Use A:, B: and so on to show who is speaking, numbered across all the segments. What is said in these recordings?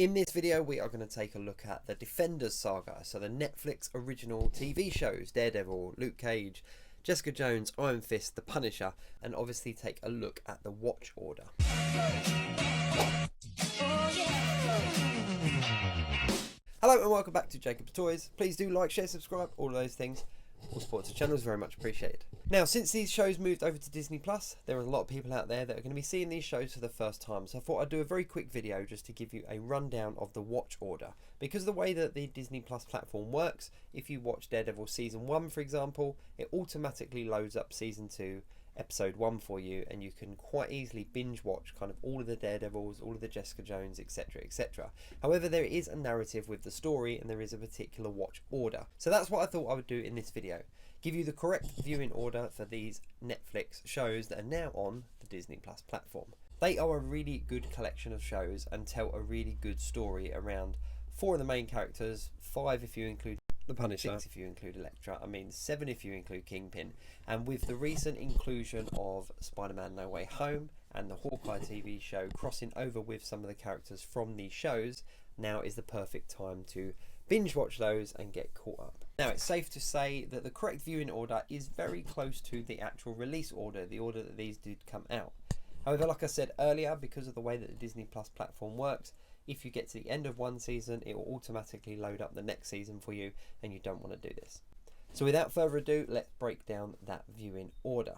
A: In this video we are going to take a look at the Defenders saga, so the Netflix original TV shows Daredevil, Luke Cage, Jessica Jones, Iron Fist, The Punisher, and obviously take a look at the watch order. Hello and welcome back to Jacob's Toys. Please do like, share, subscribe, all of those things. All support to the channel is very much appreciated. Now, since these shows moved over to Disney Plus, there are a lot of people out there that are going to be seeing these shows for the first time. So I thought I'd do a very quick video just to give you a rundown of the watch order. Because the way that the Disney Plus platform works, if you watch Daredevil Season 1, for example, it automatically loads up Season 2, Episode 1 for you, and you can quite easily binge watch kind of all of the Daredevils, all of the Jessica Jones, etc, etc. However, there is a narrative with the story and there is a particular watch order. So that's what I thought I would do in this video. Give you the correct viewing order for these Netflix shows that are now on the Disney Plus platform. They are a really good collection of shows and tell a really good story around 4 of the main characters, 5 if you include the Punisher, 6 if you include Elektra, 7 if you include Kingpin, and with the recent inclusion of Spider-Man No Way Home and the Hawkeye TV show crossing over with some of the characters from these shows, now is the perfect time to binge watch those and get caught up. Now, it's safe to say that the correct viewing order is very close to the actual release order, the order that these did come out. However, like I said earlier, because of the way that the Disney Plus platform works, if you get to the end of one season, it will automatically load up the next season for you, and you don't want to do this. So without further ado, let's break down that viewing order.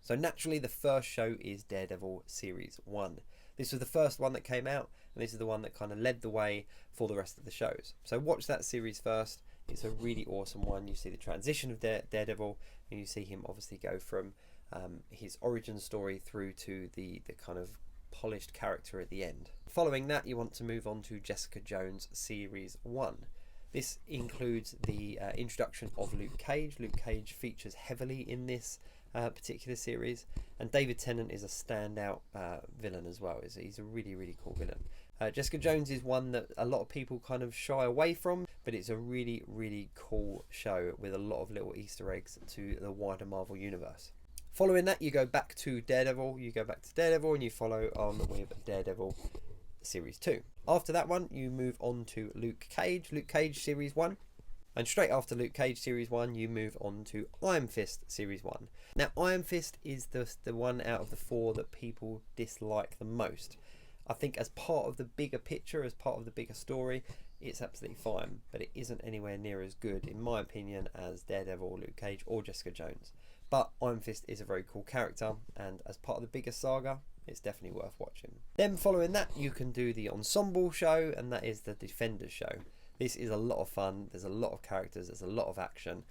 A: So naturally, the first show is Daredevil Series 1. This was the first one that came out, and this is the one that kind of led the way for the rest of the shows. So watch that series first. It's a really awesome one. You see the transition of Daredevil, and you see him obviously go from his origin story through to the kind of polished character at the end. Following that, you want to move on to Jessica Jones Series 1. This includes the introduction of Luke Cage. Luke Cage features heavily in this particular series, and David Tennant is a standout villain as well. He's a really, really cool villain. Jessica Jones is one that a lot of people kind of shy away from, but it's a really, really cool show with a lot of little Easter eggs to the wider Marvel universe. Following that, you go back to Daredevil. You go back to Daredevil and you follow on with Daredevil Series 2. After that one, you move on to Luke Cage Series 1. And straight after Luke Cage Series 1, you move on to Iron Fist Series 1. Now, Iron Fist is the one out of the 4 that people dislike the most. I think as part of the bigger picture, as part of the bigger story, it's absolutely fine, but it isn't anywhere near as good, in my opinion, as Daredevil, Luke Cage, or Jessica Jones. But Iron Fist is a very cool character, and as part of the bigger saga, it's definitely worth watching. Then following that, you can do the ensemble show, and that is the Defenders show. This is a lot of fun. There's a lot of characters, there's a lot of action.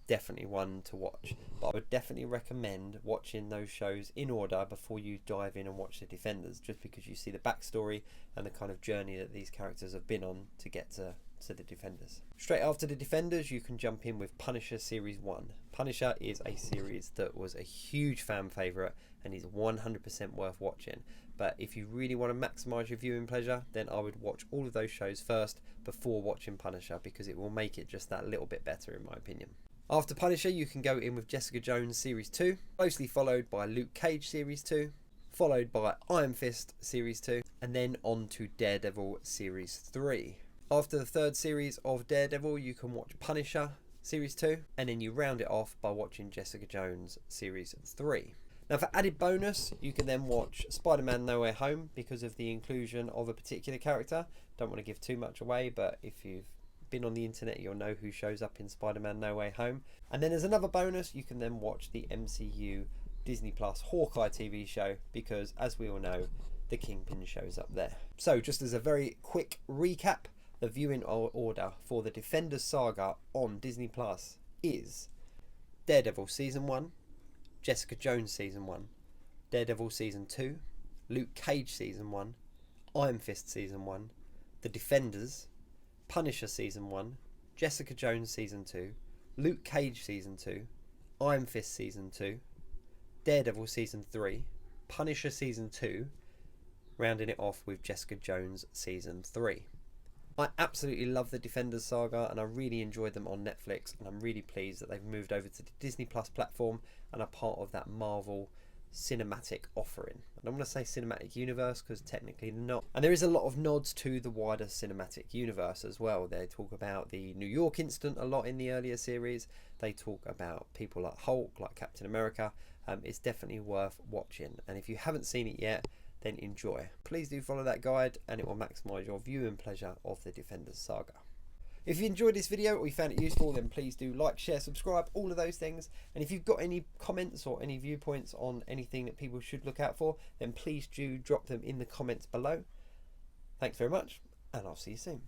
A: Definitely one to watch. But I would definitely recommend watching those shows in order before you dive in and watch the Defenders, just because you see the backstory and the kind of journey that these characters have been on to get to the Defenders. Straight after the Defenders, you can jump in with Punisher Series 1. Punisher is a series that was a huge fan favourite and is 100% worth watching. But if you really want to maximise your viewing pleasure, then I would watch all of those shows first before watching Punisher, because it will make it just that little bit better in my opinion. After Punisher, you can go in with Jessica Jones Series 2, closely followed by Luke Cage Series 2, followed by Iron Fist Series 2, and then on to Daredevil Series 3. After the third series of Daredevil, you can watch Punisher Series 2, and then you round it off by watching Jessica Jones Series 3. Now, for added bonus, you can then watch Spider-Man No Way Home because of the inclusion of a particular character. Don't want to give too much away, but if you've been on the internet, you'll know who shows up in Spider-Man No Way Home. And then as another bonus, you can then watch the MCU Disney Plus Hawkeye TV show, because as we all know, the Kingpin shows up there. So just as a very quick recap, the viewing order for the Defenders saga on Disney Plus is Daredevil Season 1, Jessica Jones Season 1, Daredevil Season 2, Luke Cage Season 1, Iron Fist Season 1, The Defenders, Punisher Season 1, Jessica Jones Season 2, Luke Cage Season 2, Iron Fist Season 2, Daredevil Season 3, Punisher Season 2, rounding it off with Jessica Jones Season 3. I absolutely love the Defenders saga, and I really enjoyed them on Netflix, and I'm really pleased that they've moved over to the Disney Plus platform and are part of that Marvel cinematic offering. I don't want to say cinematic universe because technically they're not. And there is a lot of nods to the wider cinematic universe as well. They talk about the New York incident a lot in the earlier series. They talk about people like Hulk, like Captain America. It's definitely worth watching. And if you haven't seen it yet, then enjoy. Please do follow that guide and it will maximise your viewing pleasure of the Defenders saga. If you enjoyed this video or you found it useful, then please do like, share, subscribe, all of those things. And if you've got any comments or any viewpoints on anything that people should look out for, then please do drop them in the comments below. Thanks very much, and I'll see you soon.